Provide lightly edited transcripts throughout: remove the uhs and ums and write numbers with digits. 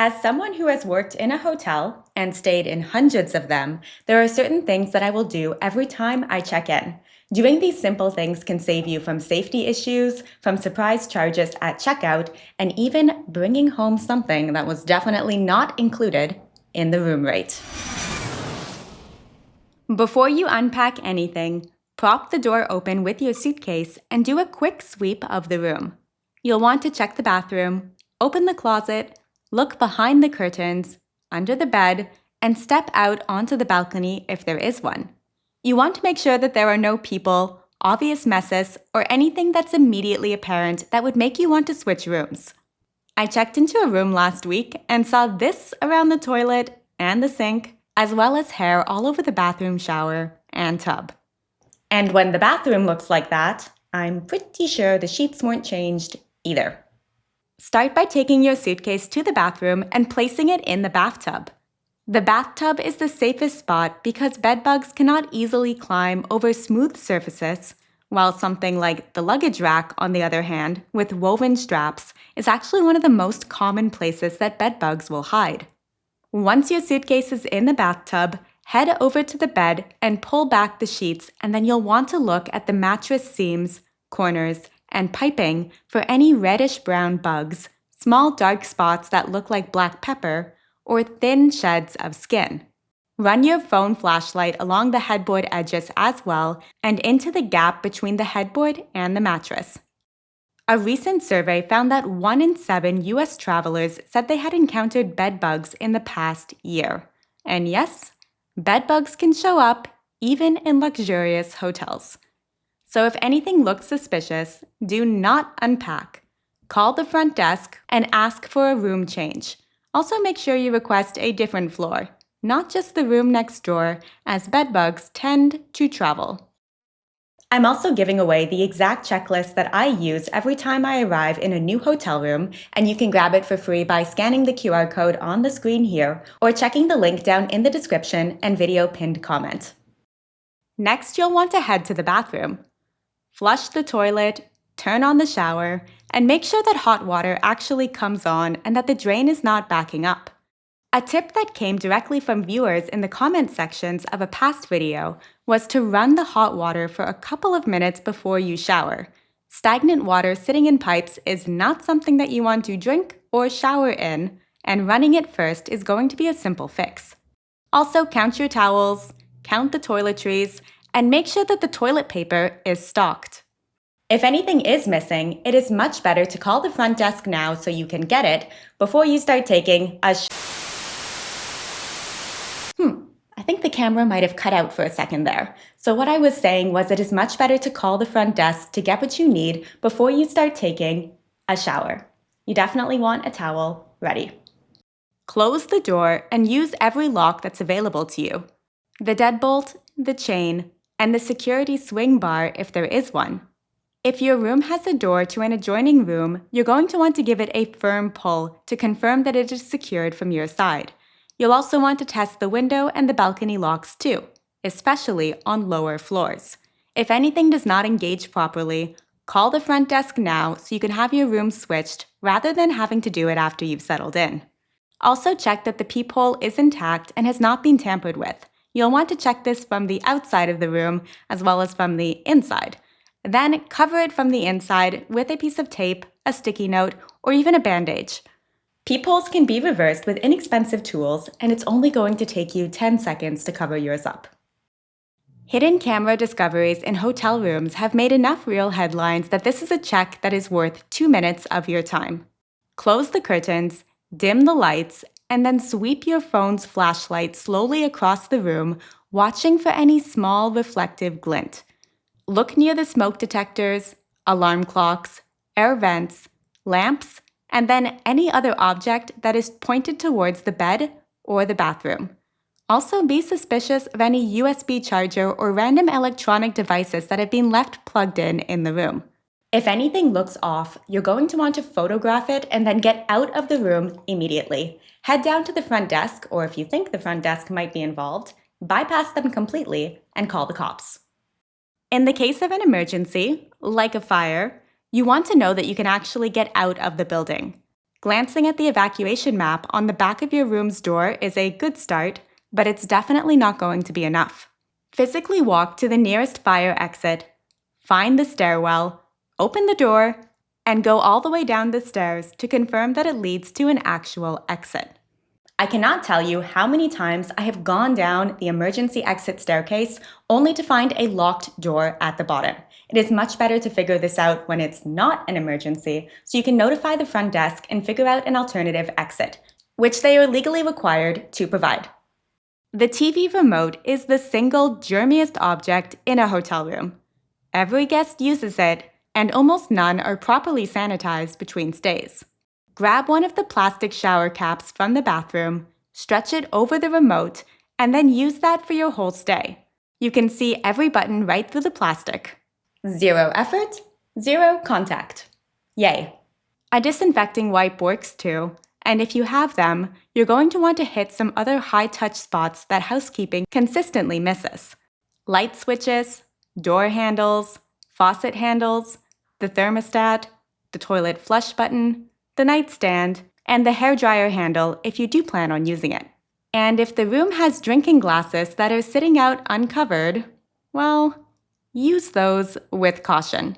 As someone who has worked in a hotel and stayed in hundreds of them, there are certain things that I will do every time I check in. Doing these simple things can save you from safety issues, from surprise charges at checkout, and even bringing home something that was definitely not included in the room rate. Before you unpack anything, prop the door open with your suitcase and do a quick sweep of the room. You'll want to check the bathroom, open the closet, look behind the curtains, under the bed, and step out onto the balcony if there is one. You want to make sure that there are no people, obvious messes, or anything that's immediately apparent that would make you want to switch rooms. I checked into a room last week and saw this around the toilet and the sink, as well as hair all over the bathroom shower and tub. And when the bathroom looks like that, I'm pretty sure the sheets weren't changed either. Start by taking your suitcase to the bathroom and placing it in the bathtub. The bathtub is the safest spot because bedbugs cannot easily climb over smooth surfaces, while something like the luggage rack, on the other hand, with woven straps, is actually one of the most common places that bedbugs will hide. Once your suitcase is in the bathtub, head over to the bed and pull back the sheets, and then you'll want to look at the mattress seams, corners, and piping for any reddish-brown bugs, small dark spots that look like black pepper, or thin sheds of skin. Run your phone flashlight along the headboard edges as well and into the gap between the headboard and the mattress. A recent survey found that 1 in 7 US travelers said they had encountered bedbugs in the past year. And yes, bedbugs can show up even in luxurious hotels. So if anything looks suspicious, do not unpack. Call the front desk and ask for a room change. Also make sure you request a different floor, not just the room next door, as bedbugs tend to travel. I'm also giving away the exact checklist that I use every time I arrive in a new hotel room, and you can grab it for free by scanning the QR code on the screen here or checking the link down in the description and video pinned comment. Next, you'll want to head to the bathroom. Flush the toilet, turn on the shower, and make sure that hot water actually comes on and that the drain is not backing up. A tip that came directly from viewers in the comment sections of a past video was to run the hot water for a couple of minutes before you shower. Stagnant water sitting in pipes is not something that you want to drink or shower in, and running it first is going to be a simple fix. Also, count your towels, count the toiletries, and make sure that the toilet paper is stocked. If anything is missing, it is much better to call the front desk now so you can get it before you start taking a I think the camera might have cut out for a second there. So what I was saying was it is much better to call the front desk to get what you need before you start taking a shower. You definitely want a towel ready. Close the door and use every lock that's available to you. The deadbolt, the chain, and the security swing bar if there is one. If your room has a door to an adjoining room, you're going to want to give it a firm pull to confirm that it is secured from your side. You'll also want to test the window and the balcony locks too, especially on lower floors. If anything does not engage properly, call the front desk now so you can have your room switched rather than having to do it after you've settled in. Also check that the peephole is intact and has not been tampered with. You'll want to check this from the outside of the room as well as from the inside. Then cover it from the inside with a piece of tape, a sticky note, or even a bandage. Peepholes can be reversed with inexpensive tools, and it's only going to take you 10 seconds to cover yours up. Hidden camera discoveries in hotel rooms have made enough real headlines that this is a check that is worth 2 minutes of your time. Close the curtains, dim the lights, and then sweep your phone's flashlight slowly across the room, watching for any small reflective glint. Look near the smoke detectors, alarm clocks, air vents, lamps, and then any other object that is pointed towards the bed or the bathroom. Also, be suspicious of any USB charger or random electronic devices that have been left plugged in the room. If anything looks off, you're going to want to photograph it and then get out of the room immediately. Head down to the front desk, or if you think the front desk might be involved, bypass them completely and call the cops. In the case of an emergency, like a fire, you want to know that you can actually get out of the building. Glancing at the evacuation map on the back of your room's door is a good start, but it's definitely not going to be enough. Physically walk to the nearest fire exit, find the stairwell, open the door, and go all the way down the stairs to confirm that it leads to an actual exit. I cannot tell you how many times I have gone down the emergency exit staircase only to find a locked door at the bottom. It is much better to figure this out when it's not an emergency, so you can notify the front desk and figure out an alternative exit, which they are legally required to provide. The TV remote is the single germiest object in a hotel room. Every guest uses it, and almost none are properly sanitized between stays. Grab one of the plastic shower caps from the bathroom, stretch it over the remote, and then use that for your whole stay. You can see every button right through the plastic. Zero effort, zero contact. Yay! A disinfecting wipe works too, and if you have them, you're going to want to hit some other high-touch spots that housekeeping consistently misses. Light switches, door handles, faucet handles, the thermostat, the toilet flush button, the nightstand, and the hairdryer handle if you do plan on using it. And if the room has drinking glasses that are sitting out uncovered, well, use those with caution.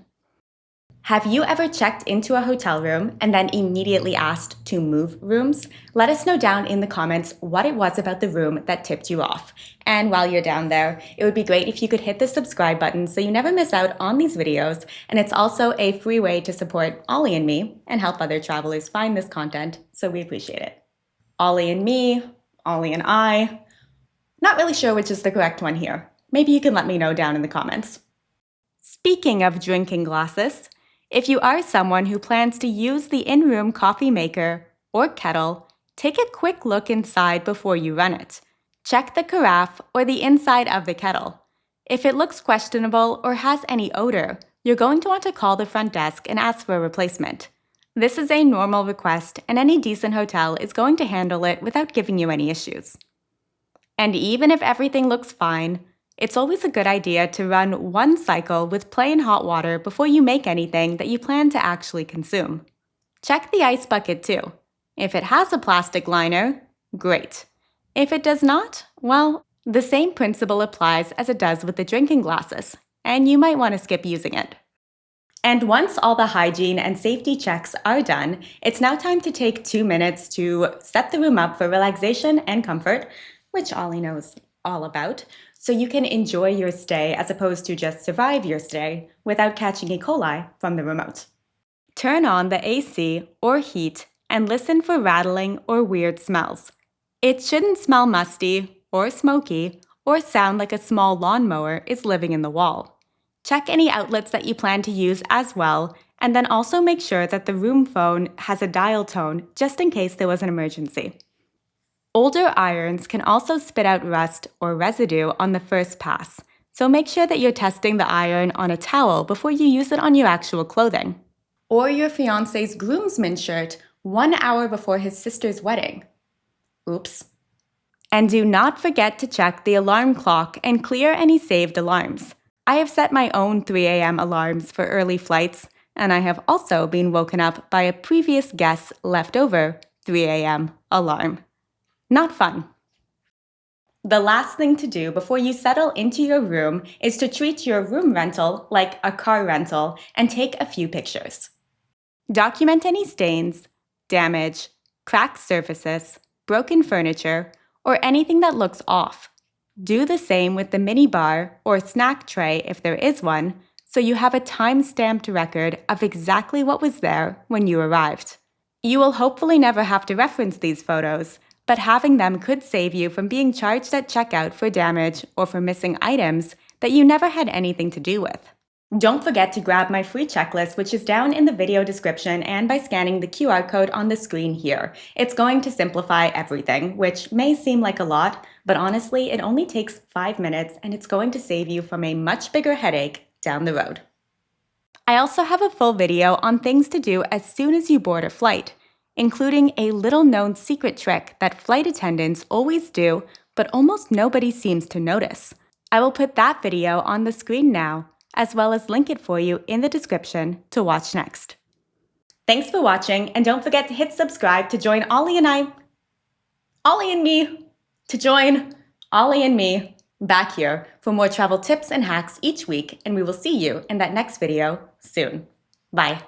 Have you ever checked into a hotel room and then immediately asked to move rooms? Let us know down in the comments what it was about the room that tipped you off. And while you're down there, it would be great if you could hit the subscribe button so you never miss out on these videos. And it's also a free way to support Ollie and me and help other travelers find this content, so we appreciate it. Ollie and me, Ollie and I. Not really sure which is the correct one here. Maybe you can let me know down in the comments. Speaking of drinking glasses, if you are someone who plans to use the in-room coffee maker or kettle, take a quick look inside before you run it. Check the carafe or the inside of the kettle. If it looks questionable or has any odor, you're going to want to call the front desk and ask for a replacement. This is a normal request, and any decent hotel is going to handle it without giving you any issues. And even if everything looks fine, it's always a good idea to run one cycle with plain hot water before you make anything that you plan to actually consume. Check the ice bucket too. If it has a plastic liner, great. If it does not, well, the same principle applies as it does with the drinking glasses, and you might want to skip using it. And once all the hygiene and safety checks are done, it's now time to take 2 minutes to set the room up for relaxation and comfort, which Ollie knows all about, so you can enjoy your stay as opposed to just survive your stay without catching E. coli from the remote. Turn on the AC or heat and listen for rattling or weird smells. It shouldn't smell musty or smoky or sound like a small lawnmower is living in the wall. Check any outlets that you plan to use as well, and then also make sure that the room phone has a dial tone just in case there was an emergency. Older irons can also spit out rust or residue on the first pass, so make sure that you're testing the iron on a towel before you use it on your actual clothing. Or your fiancé's groomsman shirt 1 hour before his sister's wedding. Oops. And do not forget to check the alarm clock and clear any saved alarms. I have set my own 3 a.m. alarms for early flights, and I have also been woken up by a previous guest's leftover 3 a.m. alarm. Not fun. The last thing to do before you settle into your room is to treat your room rental like a car rental and take a few pictures. Document any stains, damage, cracked surfaces, broken furniture, or anything that looks off. Do the same with the mini bar or snack tray if there is one, so you have a time-stamped record of exactly what was there when you arrived. You will hopefully never have to reference these photos, but having them could save you from being charged at checkout for damage or for missing items that you never had anything to do with. Don't forget to grab my free checklist, which is down in the video description and by scanning the QR code on the screen here. It's going to simplify everything, which may seem like a lot, but honestly, it only takes 5 minutes and it's going to save you from a much bigger headache down the road. I also have a full video on things to do as soon as you board a flight, including a little-known secret trick that flight attendants always do, but almost nobody seems to notice. I will put that video on the screen now, as well as link it for you in the description to watch next. Thanks for watching, and don't forget to hit subscribe to join Ollie and me back here for more travel tips and hacks each week, and we will see you in that next video soon. Bye.